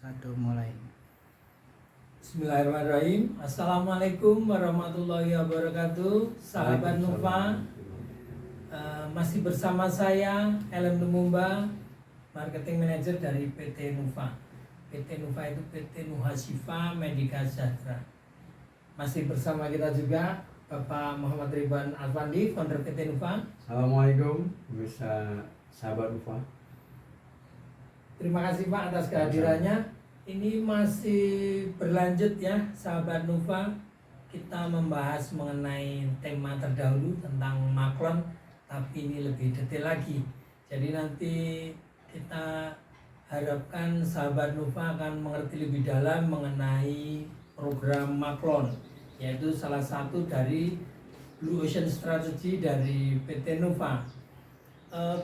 Satu mulai. Bismillahirrahmanirrahim. Assalamualaikum warahmatullahi wabarakatuh. Sahabat Nufa, masih bersama saya Ellen Lumumba, Marketing Manager dari PT Nufa. PT Nufa itu PT Nuha Shifa Medika Sejahtera. Masih bersama kita juga Bapak Muhammad Ridwan Alfandi, founder PT Nufa. Assalamualaikum, bisa sahabat Nufa. Terima kasih Pak atas kehadirannya. Ini masih berlanjut ya sahabat Nufa. Kita membahas mengenai tema terdahulu tentang maklon, tapi ini lebih detail lagi. Jadi nanti kita harapkan sahabat Nufa akan mengerti lebih dalam mengenai program maklon, yaitu salah satu dari Blue Ocean Strategy dari PT Nufa.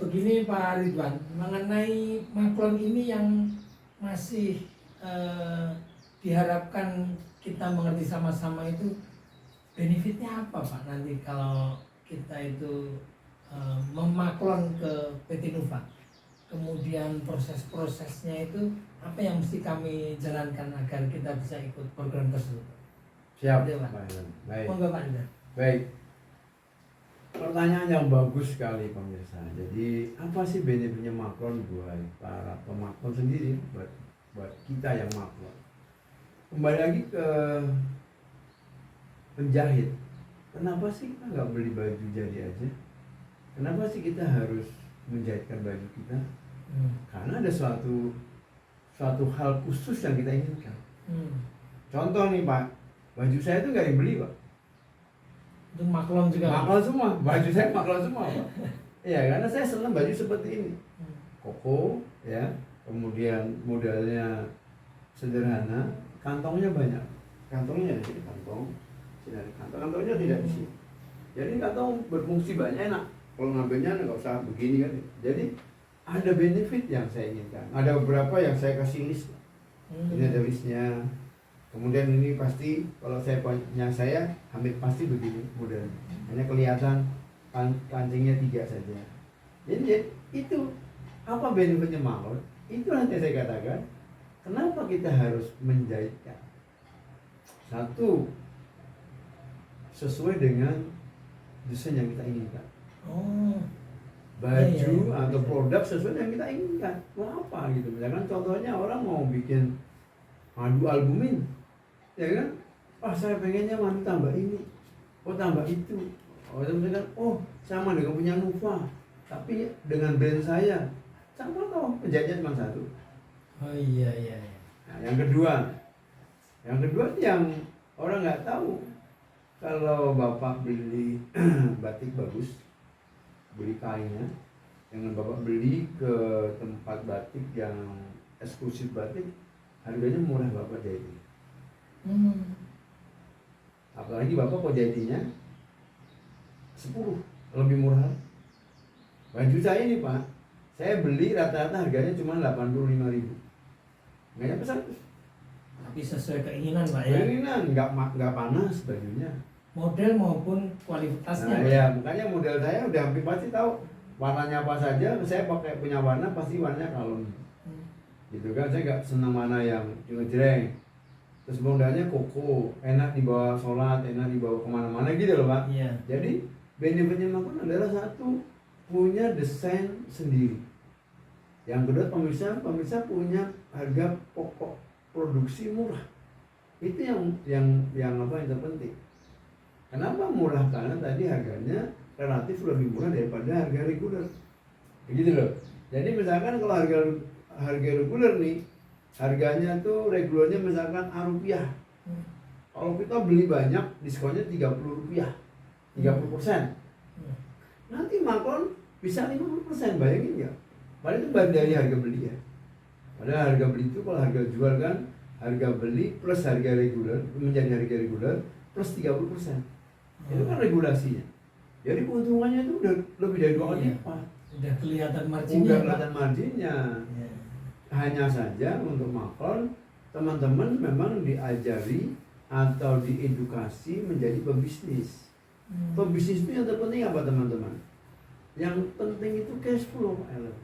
Begini Pak Ridwan, mengenai maklon ini yang masih diharapkan kita mengerti sama-sama itu benefitnya apa Pak nanti kalau kita itu memaklon ke PT Nufa, kemudian proses-prosesnya itu apa yang mesti kami jalankan agar kita bisa ikut program tersebut? Siap, Oke, Pak. Baik. Monggo Pak Ridwan. Baik. Pertanyaan yang bagus sekali pemirsa. Jadi apa sih benefitnya maklon buat para pemaklon sendiri, buat kita yang maklon? Kembali lagi ke penjahit. Kenapa sih kita nggak beli baju jadi aja? Kenapa sih kita harus menjahitkan baju kita? Karena ada suatu hal khusus yang kita inginkan. Contoh nih Pak, baju saya itu nggak dibeli Pak. Itu maklon juga. Maklon semua, baju saya maklon semua Pak. Iya, karena saya senang baju seperti ini. Koko, ya, kemudian modelnya sederhana, kantongnya banyak. Kantongnya di sini kantong, kantongnya tidak di sini. Jadi kantong berfungsi banyak, enak. Kalau ngambilnya nggak usah begini kan. Jadi ada benefit yang saya inginkan. Ada beberapa yang saya kasih list. Ini ada listnya. Kemudian ini pasti kalau saya punya saya hampir pasti begini modelnya. Hanya kelihatan kancingnya 3 saja. Jadi itu apa benefitnya maklon? Itu nanti saya katakan. Kenapa kita harus menjahitkan? Satu, sesuai dengan desain yang kita inginkan. Baju atau produk sesuai yang kita inginkan. Mau apa gitu? Misalkan contohnya orang mau bikin madu albumin, ya kan? Saya pengennya madu tambah ini, tambah itu. Misalkan, sama dengan punya Nufa, tapi dengan brand saya, sama toh, penjahitnya cuma satu. Iya. Nah, yang kedua yang orang nggak tahu, kalau bapak beli batik bagus, beli kainnya, dengan bapak beli ke tempat batik yang eksklusif batik, harganya murah bapak jahitin. Apalagi bapak kok jahitinya 10, lebih murah. Baju saya ini Pak, saya beli rata-rata harganya cuma 85.000, nggak nyampe 100. Tapi sesuai keinginan Pak ya. Keinginan, nggak panas bajunya. Model maupun kualitasnya. Nah ya, makanya model saya udah hampir pasti tahu warnanya apa saja. Saya pakai punya warna pasti warnanya kalem. Gitu kan, saya nggak senang mana yang jreng. Terus modelnya koko, enak dibawa sholat, enak dibawa kemana-mana gitu loh Pak. Iya. Jadi benefitnya maklon adalah satu, punya desain sendiri. Yang kedua, pemirsa punya harga pokok produksi murah. Itu yang terpenting. Kenapa murah? Karena tadi harganya relatif lebih murah daripada harga reguler. Begitu loh. Jadi misalkan kalau harga reguler nih, harganya tuh regulernya misalkan Rp. Kalau kita beli banyak, diskonnya Rp30, 30%. Nanti maklon bisa 50%, bayangin nggak? Padahal itu baru dari harga beli ya. Padahal harga beli itu kalau harga jual kan, harga beli plus harga reguler menjadi harga reguler plus 30%. Itu kan regulasinya. Jadi keuntungannya itu udah lebih dari 2 kali lipat. Udah kelihatan marginnya. Ya. Hanya saja untuk maklon, teman-teman memang diajari atau diedukasi menjadi pebisnis. Pebisnis itu yang terpenting apa teman-teman? Yang penting itu cash flow Pak Ellen.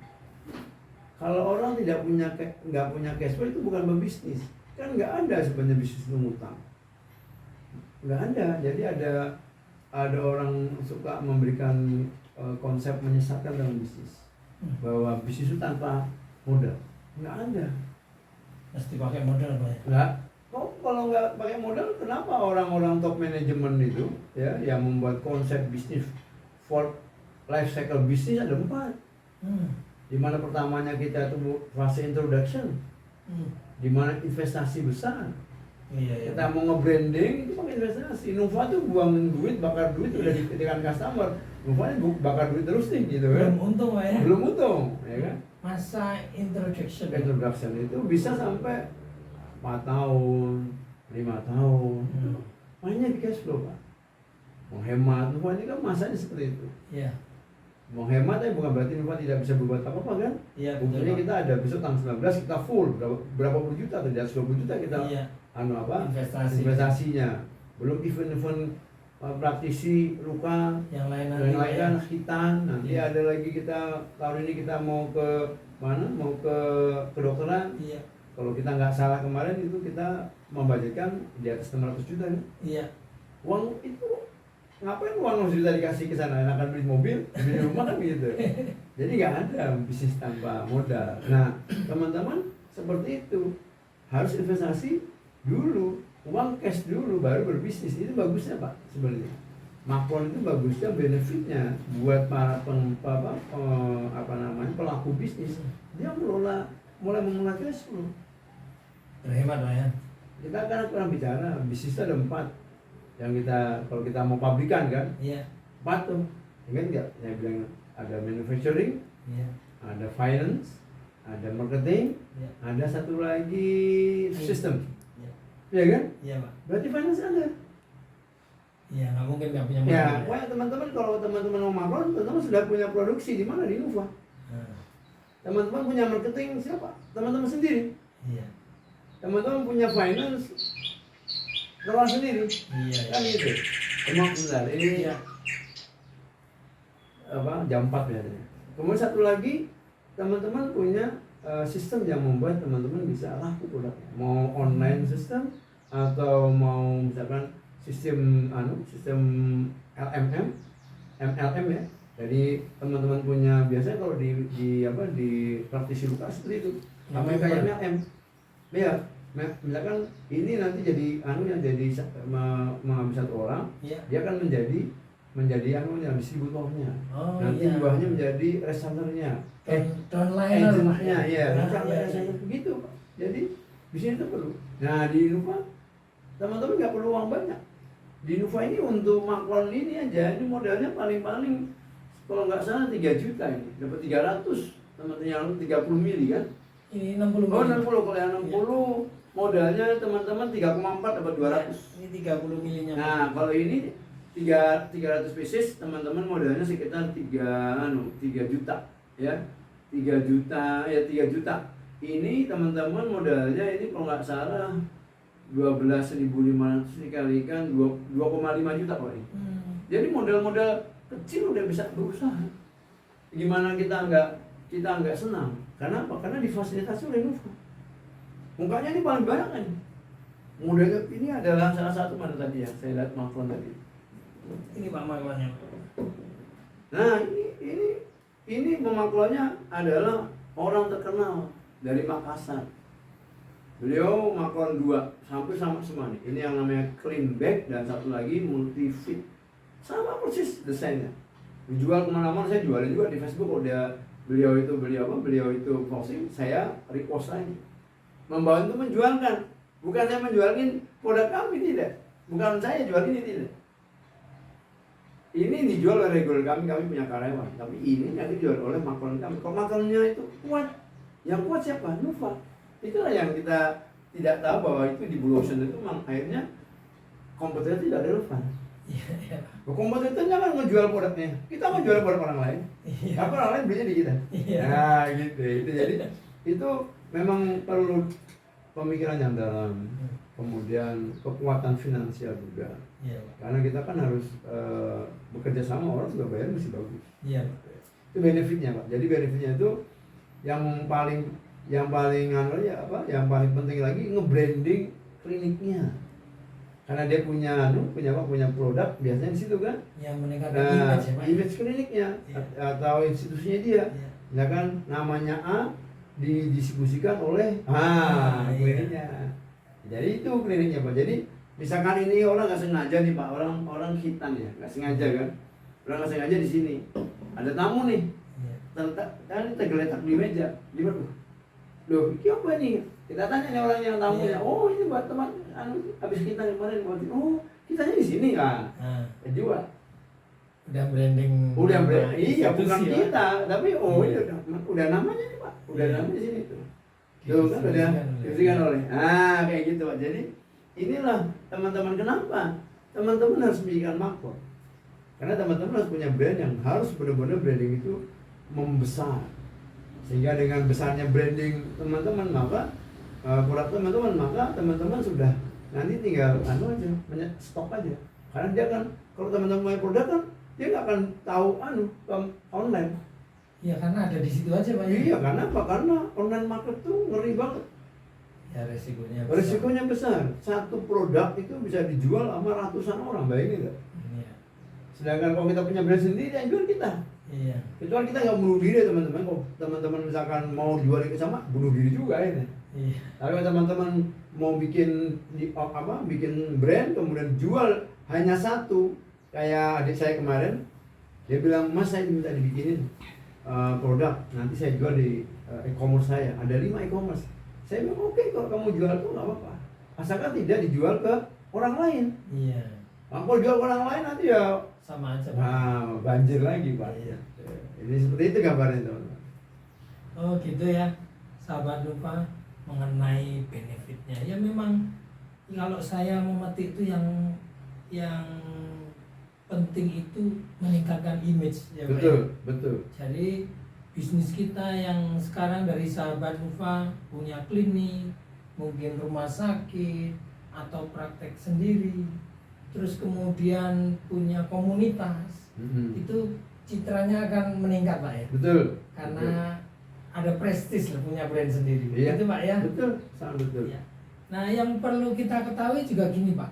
Kalau orang nggak punya cash flow itu bukan berbisnis. Kan nggak ada sebenarnya bisnis itu ngutang. Nggak ada. Jadi ada orang suka memberikan konsep menyesatkan dalam bisnis. Bahwa bisnis itu tanpa modal. Nggak ada. Mesti pakai modal Pak ya. Nggak. Kalau nggak pakai modal, kenapa orang-orang top manajemen itu ya yang membuat konsep bisnis for life cycle bisnis ada 4. Di mana pertamanya kita itu fase introduction, di mana investasi besar. Iya. Kita mau nge-branding itu pakai investasi. Nova tuh buang duit, bakar duit udah diketikkan customer. Nova bakar duit terus nih gitu kan. Belum untung Pak ya. Belum untung, ya kan? Masa introduction. Introduction itu bisa sampai 4 tahun, 5 tahun. Mainnya di cash flow Pak. Menghemat, Nova ini kan masanya seperti itu. Iya. Menghemat bukan berarti Nova tidak bisa berbuat apa-apa kan? Iya, Buktinya betul. kita ada besok tanggal 19 kita full berapa puluh juta atau di atas 20 juta kita Iya. investasinya. Belum event-event praktisi luka Yang lain yang lain kan ya. hitan. Nanti Iya. ada lagi tahun ini kita mau ke mana? Mau ke kedokteran. Iya. Kalau kita nggak salah kemarin itu kita membudgetkan di atas 600 juta kan? Iya. Uang itu ngapain uang 600 juta dikasih ke sana? Enakan beli mobil, beli rumah kan gitu. Jadi nggak ada bisnis tanpa modal. Nah, teman-teman seperti itu harus investasi dulu, uang cash dulu baru berbisnis. Itu bagusnya Pak sebenarnya. Makron itu bagusnya benefitnya buat para pelaku bisnis. Dia mulai mengelola cash flow. Berhemat Pak ya. Kita kan pernah bicara bisnis ada 4 yang kalau kita mau pabrikan kan. Iya. 4 tuh. Ingat nggak? Saya bilang ada manufacturing, Iya. ada finance, ada marketing, Iya. ada satu lagi sistem. Iya. Iya kan? Iya Pak. Berarti finance ada. Iya, nggak mungkin nggak punya Ya, modal. pokoknya teman-teman kalau teman-teman mau makron, teman-teman sudah punya produksi di mana? Di Nova. Nah, Teman-teman punya marketing siapa? Teman-teman sendiri. iya. Teman-teman punya finance, kelola sendiri. Iya. Kan gitu. Bentar, ini Iya. jam 4 biasanya. Kemudian satu lagi, teman-teman punya sistem yang membuat teman-teman bisa laku produknya. Mau online sistem atau mau misalkan sistem LMM, MLM ya. Jadi teman-teman punya biasanya kalau di praktisi luka seperti itu. Namanya kayak MLM. Ya, misalkan ini nanti jadi yang jadi mengambil satu orang, Iya. dia akan menjadi distributornya. Oh, Nanti iya. buahnya menjadi resellernya, Downliner Pak agentnya, ya, Nah, sampai iya, reseller iya. begitu Pak. Jadi bisnis itu perlu. Nah di Nuva teman-teman nggak perlu uang banyak. Di Nuva ini untuk makron ini aja, ini modalnya paling-paling kalau nggak salah 3 juta ini, dapat 300, teman-teman yang 30 mili kan? Ini 60 Oh mili. 60, kalau yang 60 modalnya teman-teman 3,4 dapat 200. Ini 30 milinya. Nah, kalau ini 300 pieces, teman-teman modalnya sekitar 3 juta ya. 3 juta ya 3 juta. Ini teman-teman modalnya ini kalau nggak salah 12.500 dikalikan 2,5 juta Pak ini. Jadi modal-modal kecil udah bisa berusaha. Gimana kita nggak senang? Karena apa? Karena difasilitasi oleh Nova. Mukanya ini paling banyak kan. Modalnya ini adalah salah satu mana tadi ya? Saya lihat makron tadi. Ini Pak makronnya. Nah, ini pemakluannya adalah orang terkenal dari Makassar. Beliau makron 2, sampai sama semua nih. Ini yang namanya clean bag dan satu lagi multi fit. Sama persis desainnya. Dijual kemana-mana, saya jualin juga di Facebook. Kalau beliau itu posting, saya repost lagi. Membantu menjualkan. Bukan saya menjualin produk kami, tidak. Bukan saya jual ini, tidak. Ini dijual oleh reguler kami punya karyawan. Tapi ini yang dijual oleh makron kami. Kalau makronnya itu kuat, yang kuat siapa? Nova. Itulah yang kita tidak tahu bahwa itu di Blue Ocean itu memang akhirnya kompetitor tidak relevan. Iya. Kompetitornya kan ngejual produknya, kita mau jual produk orang lain. Iya. Apa orang lain belinya di kita? Iya. Nah gitu. Jadi itu memang perlu pemikiran yang dalam, kemudian kekuatan finansial juga. Iya, Pak. Karena kita kan harus bekerja sama, orang juga bayar mesti bagus. Iya. Itu benefitnya Pak. Jadi benefitnya itu yang paling anu ya apa? Yang paling penting lagi nge-branding kliniknya. Karena dia punya produk biasanya di situ kan. Yang meningkatkan Nah, image ya Pak. image kliniknya Iya. atau institusinya dia. Iya. Ya kan namanya A didistribusikan oleh Iya. kliniknya. Jadi itu kliniknya Pak. Jadi misalkan ini orang nggak sengaja nih Pak, orang hitam ya, nggak sengaja kan. Orang nggak sengaja di sini. Ada tamu nih. Iya. Tergeletak di meja. Di mana? Loh, ini apa nih? Kita tanya nih orang yang tamunya. Iya. Oh, ini buat teman habis kita kemarin buat. Oh, kitanya di sini kan. Nah, Jual. udah branding. Udah nama iya bukan institusi, Pak. kita, tapi Iya. ini udah namanya nih Pak. Udah Iya. namanya di sini tuh. Tuh kan udah diberikan oleh. Kayak gitu Pak. Jadi inilah teman-teman kenapa? Teman-teman harus memiliki makro. Karena teman-teman harus punya brand yang harus benar-benar branding itu membesar. Sehingga dengan besarnya branding teman-teman maka produk teman-teman maka teman-teman sudah nanti tinggal stok aja. Karena dia kan kalau teman-teman punya produk kan dia nggak akan tahu online. Iya, karena ada di situ aja Pak. Iya, karena apa? Karena online market tuh ngeri banget. Ya resikonya. besar. Risikonya besar. Satu produk itu bisa dijual sama ratusan orang, bayangin nggak? Iya. Sedangkan kalau kita punya brand sendiri, yang jual kita. Iya. Kecuali kita nggak bunuh diri teman-teman. Kalau teman-teman misalkan mau jual itu sama, bunuh diri juga ini. Iya. Tapi kalau teman-teman mau bikin brand kemudian jual hanya satu, kayak adik saya kemarin, dia bilang Mas saya minta dibikinin produk, nanti saya jual di e-commerce saya. Ada 5 e-commerce. Saya bilang oke, kalau kamu jual tuh nggak apa-apa, asalkan tidak dijual ke orang lain. Iya. Kalau jual ke orang lain nanti ya Sama aja Pak. banjir lagi Pak. Iya. Ini seperti itu gambarnya teman-teman. Oh gitu ya, sahabat lupa mengenai benefitnya. Ya memang kalau saya memetik itu yang penting itu meningkatkan image ya Pak. Betul, betul. Jadi bisnis kita yang sekarang dari sahabat Nufa punya klinik, mungkin rumah sakit atau praktek sendiri, terus kemudian punya komunitas, itu citranya akan meningkat Pak ya. Betul. Karena ada prestis lah punya brand sendiri. Iya. Itu Pak ya. Betul, sangat betul. Ya. Nah yang perlu kita ketahui juga gini Pak.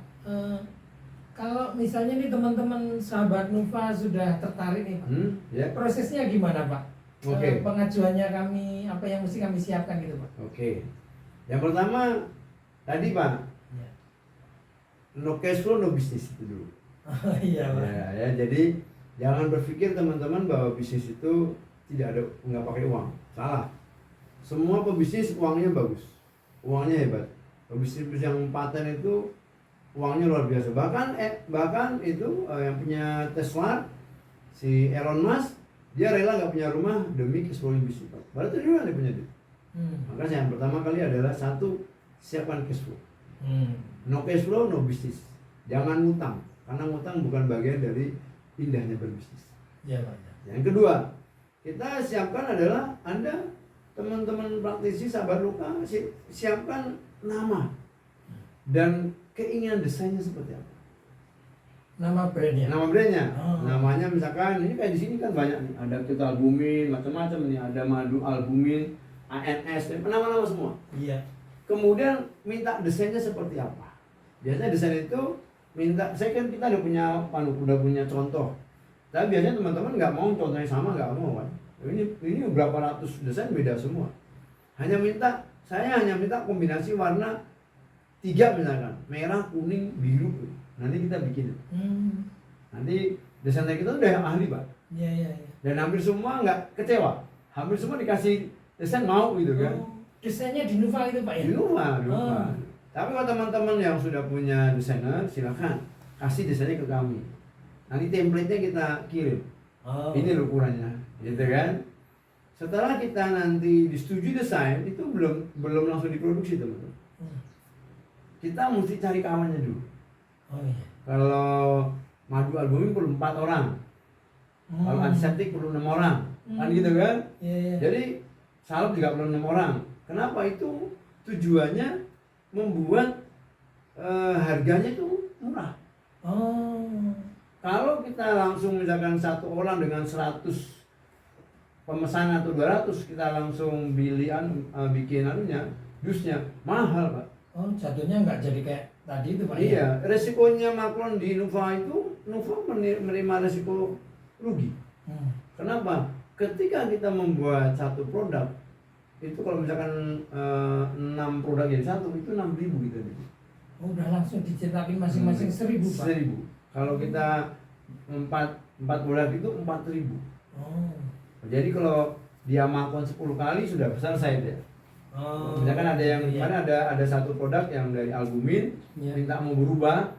Kalau misalnya nih teman-teman sahabat Nufa sudah tertarik nih Pak, Ya. prosesnya gimana Pak? Oke. Pengajuannya kami, apa yang mesti kami siapkan gitu Pak? Oke. Yang pertama tadi Pak, Ya. no cash flow no bisnis itu dulu. Oh, iya Pak. Ya, jadi jangan berpikir teman-teman bahwa bisnis itu nggak pakai uang. Salah. Semua pebisnis uangnya bagus, uangnya hebat. Pebisnis yang paten itu uangnya luar biasa. Bahkan itu yang punya Tesla, si Elon Musk, dia rela nggak punya rumah demi cash flow bisnis. Baru triliunan dia punya duit. Maka yang pertama kali adalah satu, siapkan cash flow. No cash flow no bisnis. Jangan ngutang, karena ngutang bukan bagian dari indahnya berbisnis. Iya Pak. Yang kedua, kita siapkan adalah Anda teman-teman praktisi sahabat luka, siapkan nama dan keinginan desainnya seperti apa. Nama brandnya. Nama brandnya, Oh. namanya misalkan ini kayak di sini kan banyak nih, ada kita albumin macam-macam nih, ada madu albumin, ANS, nama-nama semua. Iya. Kemudian minta desainnya seperti apa. Biasanya desain itu kita udah punya contoh. Tapi biasanya teman-teman nggak mau contohnya sama, nggak mau kan. Ini berapa ratus desain beda semua. Saya hanya minta kombinasi warna 3 misalkan, merah, kuning, biru. Nanti kita bikin. Nanti desainer kita udah yang ahli Pak. Iya. Dan hampir semua nggak kecewa. Hampir semua dikasih desain mau gitu kan. Oh, desainnya di Nufa itu Pak ya? Di rumah. Oh. Tapi kalau teman-teman yang sudah punya desainer, silakan kasih desainnya ke kami. Nanti template-nya kita kirim. Oh. Ini ukurannya, gitu kan? Setelah kita nanti disetujui desain, itu belum langsung diproduksi teman-teman. Kita mesti cari kawannya dulu. Oh iya. Kalau madu albumin perlu 4 orang. Kalau antiseptik perlu 6 orang. Kan gitu kan? Iya. Jadi salep juga perlu 6 orang. Kenapa itu? Tujuannya membuat harganya itu murah. Oh. Kalau kita langsung misalkan 1 orang dengan 100 pemesanan atau 200 kita langsung bikin anunya, dusnya mahal Pak. Oh, jatuhnya nggak jadi kayak tadi itu Pak? Iya, resikonya Maklon di Nuva itu, Nuva menerima resiko rugi. Kenapa? Ketika kita membuat satu produk, itu kalau misalkan 6 produk jadi satu, itu 6.000 gitu. Oh, udah langsung dicetakin masing-masing 1.000 Pak? 1.000. Kalau kita 4 produk itu 4.000. Oh. Jadi kalau dia Maklon 10 kali sudah selesai dia. Oh. Misalkan ada yang Iya. kemarin ada satu produk yang dari albumin, Iya. minta mau berubah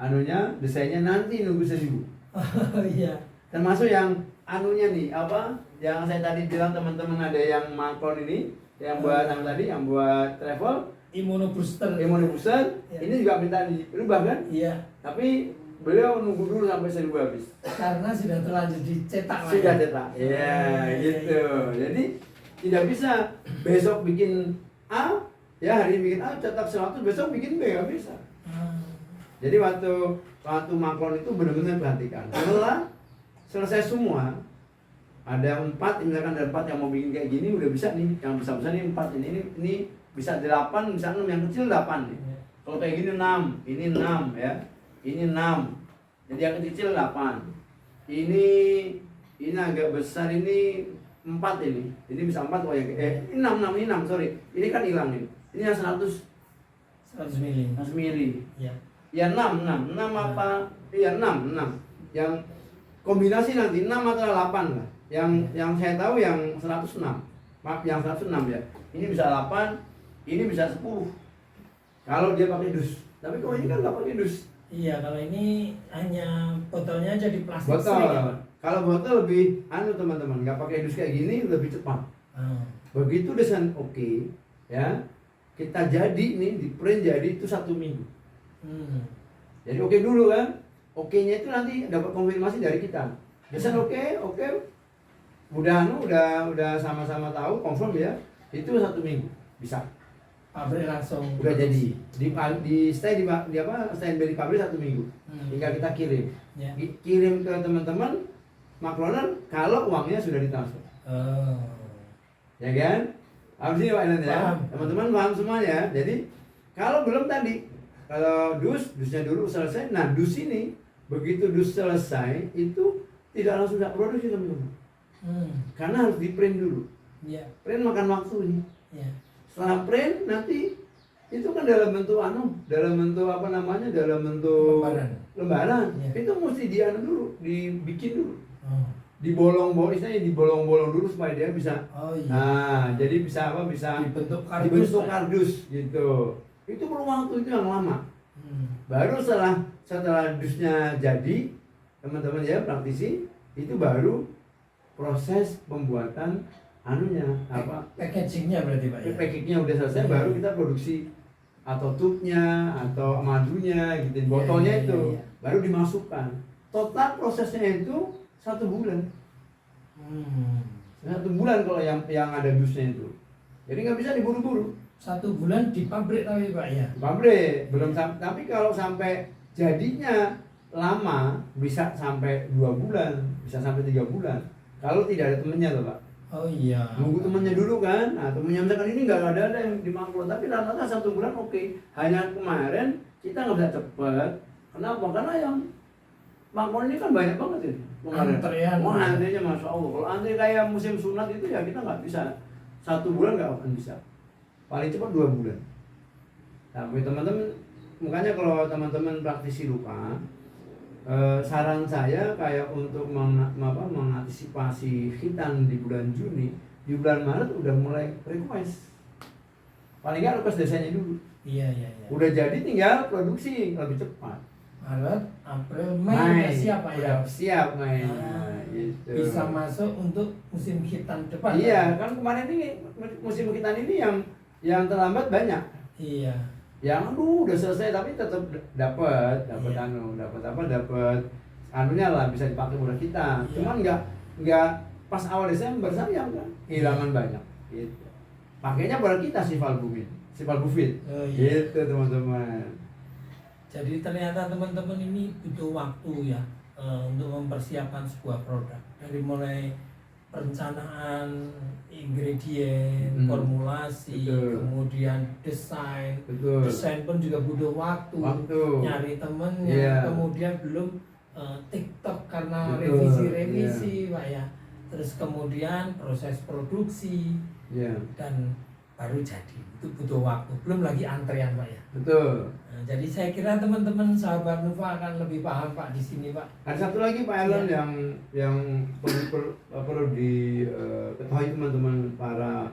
anunya, desainnya nanti nunggu 1.000. Oh iya. Termasuk yang anunya nih, apa yang saya tadi bilang teman-teman, ada yang Maklon ini yang buat tadi, yang buat travel Immunobooster. Immunobooster, Iya. ini juga minta dirubah kan, Iya. tapi beliau nunggu dulu sampai 1.000 habis. Karena sudah terlanjur dicetak Pak, Sudah ya? cetak. Iya, iya, gitu. Jadi tidak bisa besok bikin A, ya hari ini bikin A, cetak 100, besok bikin B, nggak bisa. Jadi waktu Maklon itu benar-benar perhatikan. Setelah selesai semua, ada 4, misalkan ada 4 yang mau bikin kayak gini, udah bisa nih, yang besar-besar ini 4, ini bisa 8, bisa 6, yang kecil 8 nih. Iya. Kalau kayak gini 6, ini 6 ya, ini 6. Jadi yang kecil 8. Ini agak besar, ini 4 ini. Ini bisa 4 kok yang ini 6, ini 6, sorry. Ini kan hilang ini. Ini yang 100 mili. 100 mili. Iya. Ya 6 apa? Iya 6. Yang kombinasi nanti 6 atau 8 lah. Yang saya tahu yang 106. Maaf, yang 106 ya. Ini bisa 8, ini bisa 10. Kalau dia pakai dus. Tapi kalau ini kan nggak pakai dus. Iya, kalau ini hanya botolnya aja di plastik Botol. sering ya, Pak? Kalau botol lebih teman-teman, nggak pakai dus kayak gini lebih cepat. Begitu desain oke, ya. Kita jadi nih di print jadi itu 1 minggu. Jadi oke dulu kan. Oke-nya itu nanti dapat konfirmasi dari kita. Desain oke. Udah sama-sama tahu, confirm ya. Itu 1 minggu bisa. Pabrik langsung Udah jadi. Stay di pabrik 1 minggu. Tinggal kita kirim. Ya. Kirim ke teman-teman Makloner kalau uangnya sudah ditransfer. Oh. Ya kan? Paham sih Pak Inan ya? Paham. Teman-teman paham semuanya. Jadi kalau belum tadi, kalau dusnya dulu selesai. Nah dus ini begitu dus selesai itu tidak langsung tidak produksi teman-teman. Karena harus di print dulu. Iya. Print makan waktu ini. Iya. Setelah print nanti itu kan dalam bentuk dalam bentuk lembaran. Iya. Itu mesti dulu, dibikin dulu. Oh. Dibolong-bolong dulu supaya dia bisa. Oh iya. Nah, jadi bisa apa? Bisa Dibentuk kardus, dibentuk Pak. kardus gitu. Itu perlu waktu itu yang lama. Baru setelah dusnya jadi, teman-teman ya praktisi, itu baru proses pembuatan anunya apa? Packagingnya berarti Pak ya? Packagingnya udah selesai, Iya. baru kita produksi atau tubnya atau madunya gitu, Iya, botolnya iya, itu iya. baru dimasukkan. Total prosesnya itu 1 bulan. 1 bulan kalau yang ada dusnya itu. Jadi nggak bisa diburu-buru. 1 bulan di pabrik tapi Pak ya? Di pabrik belum tapi kalau sampai jadinya lama bisa sampai 2 bulan, bisa sampai 3 bulan. Kalau tidak ada temennya loh Pak. Oh iya. Nunggu temennya dulu kan. Nah temennya misalkan ini nggak ada yang di Maklon, tapi rata-rata 1 bulan oke. Hanya kemarin kita nggak bisa cepet. Kenapa? Karena yang Maklon ini kan banyak banget ini. Antrean. Oh antrinya masya Allah. Kalau antri kayak musim sunat itu ya kita nggak bisa. 1 bulan nggak akan bisa. Paling cepat 2 bulan. Tapi teman-teman, makanya kalau teman-teman praktisi lupa, saran saya kayak untuk mengantisipasi hitam di bulan Juni, di bulan Maret udah mulai request. Paling nggak request desainnya dulu. Iya. Udah jadi tinggal produksi lebih cepat. Maret, April, Mei udah siap Pak ya? Udah siap main. Ah, Gitu. Bisa masuk untuk musim hitam depan. Iya, Pak? kan kemarin ini musim hitam ini yang terlambat banyak. Iya. Yang udah selesai tapi tetap dapat Iya. dapat anunya lah, bisa dipakai buat kita. Iya. Cuman nggak pas awal Desember sayang kan kehilangan banyak gitu. Pakainya buat kita si Valbufit Oh, iya. gitu teman-teman. Jadi ternyata teman-teman ini butuh waktu ya untuk mempersiapkan sebuah produk. Dari mulai perencanaan ingredient, Hmm. formulasi, Betul. kemudian desain. Betul. Desain pun juga butuh waktu, nyari temennya, Iya. kemudian belum TikTok karena Betul, revisi-revisi, Pak ya. Terus kemudian proses produksi Iya. dan baru jadi. Itu butuh waktu. Belum lagi antrean, Pak ya. Betul. Nah, jadi saya kira teman-teman sahabat Nufa akan lebih paham, Pak, di sini, Pak. Ada satu lagi Pak Alan Iya. yang perlu diketahui teman-teman para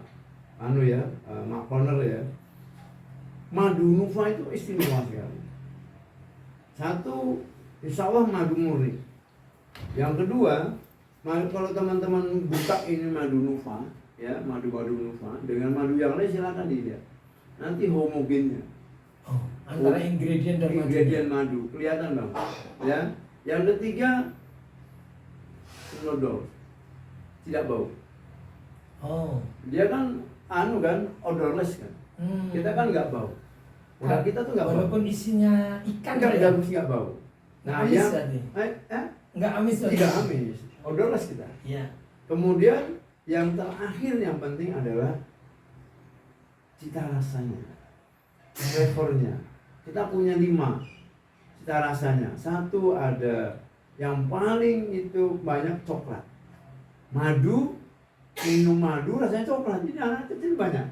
makroner ya. Madu Nufa itu istimewa sekali. Satu, insya Allah madu murni. Yang kedua, kalau teman-teman buka ini madu Nufa, ya madu Nufa dengan madu yang lain silakan dilihat. Nanti homogennya. Oh, antara ingredient dan ingredient madu kelihatan bang, ya. Yang ketiga, odor, tidak bau. Oh. Dia kan odorless kan. Kita kan nggak bau. Produk kita tuh nggak bau. Walaupun isinya ikan Nggak ya? nggak bau. Nah, Amis yang tadi. Nggak amis tadi. tidak amis, odorless kita. Iya. Kemudian yang terakhir yang penting adalah cita rasanya, flavornya. Kita punya 5 cita rasanya. Satu ada yang paling itu banyak coklat, madu, minum madu rasanya coklat. Ini anak kecil banyak.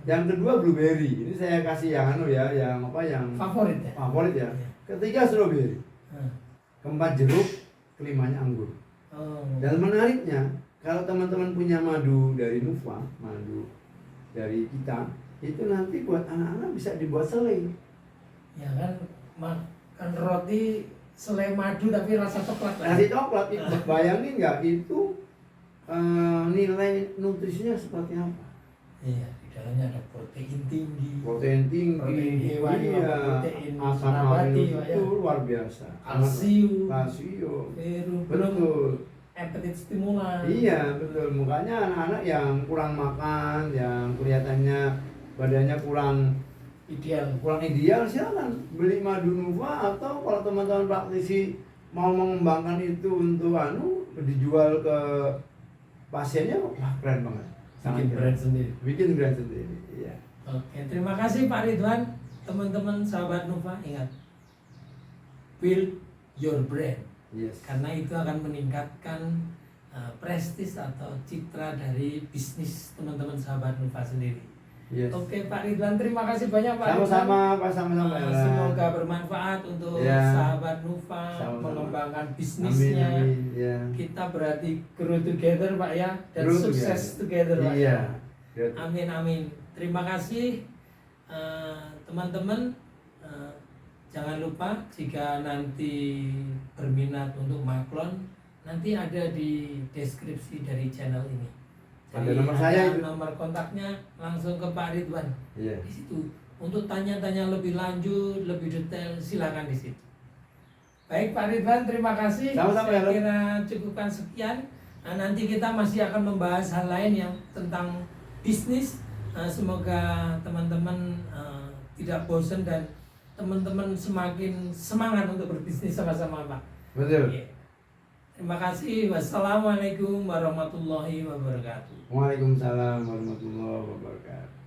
Yang kedua blueberry. Ini saya kasih yang yang Favorit ya? favorit ya. Iya. Ketiga strawberry. Keempat jeruk, kelimanya anggur. Oh. Dan menariknya, kalau teman-teman punya madu dari Nufa, madu dari kita, itu nanti buat anak-anak bisa dibuat selai. Ya kan, makan roti selai madu tapi rasa coklat. Nasi coklat, bayangin nggak itu nilai nutrisinya seperti apa? Iya, di dalamnya ada protein tinggi. Protein tinggi, Protein hewani, protein asam nabati, amino Pak, ya. itu luar biasa. Kalsium, Kalsium, belum betul. appetite stimulan. Iya betul, makanya anak-anak yang kurang makan, yang kelihatannya badannya kurang ideal, silakan beli madu Nufa. Atau kalau teman-teman praktisi mau mengembangkan itu untuk dijual ke pasiennya, wah keren banget. Bikin brand sendiri. Bikin brand sendiri, iya. Oke, terima kasih Pak Ridwan. Teman-teman sahabat Nufa, ingat, build your brand. Yes. Karena itu akan meningkatkan prestis atau citra dari bisnis teman-teman sahabat Nufa sendiri. Yes. Oke Pak Ridwan, terima kasih banyak Pak Sama-sama, Pak, sama-sama. Ridwan. Semoga bermanfaat untuk Ya. sahabat Nufa Sama-sama. mengembangkan Amin, bisnisnya. amin. Ya. Kita berarti grow together Pak ya, dan Grow sukses together Pak Iya. ya. Amin amin. Terima kasih teman-teman. Jangan lupa jika nanti berminat untuk maklon, nanti ada di deskripsi dari channel ini. Ada nomor saya itu. Nomor kontaknya langsung ke Pak Ridwan. Iya. Di situ untuk tanya-tanya lebih lanjut, lebih detail, silakan di situ. Baik Pak Ridwan, terima kasih. Sama-sama, Saya ya. kira cukupkan sekian. Nah, nanti kita masih akan membahas hal lain yang tentang bisnis. Semoga teman-teman tidak bosan dan teman-teman semakin semangat untuk berbisnis sama-sama Pak. Betul. Oke. Terima kasih. Wassalamualaikum warahmatullahi wabarakatuh. Waalaikumsalam warahmatullahi wabarakatuh.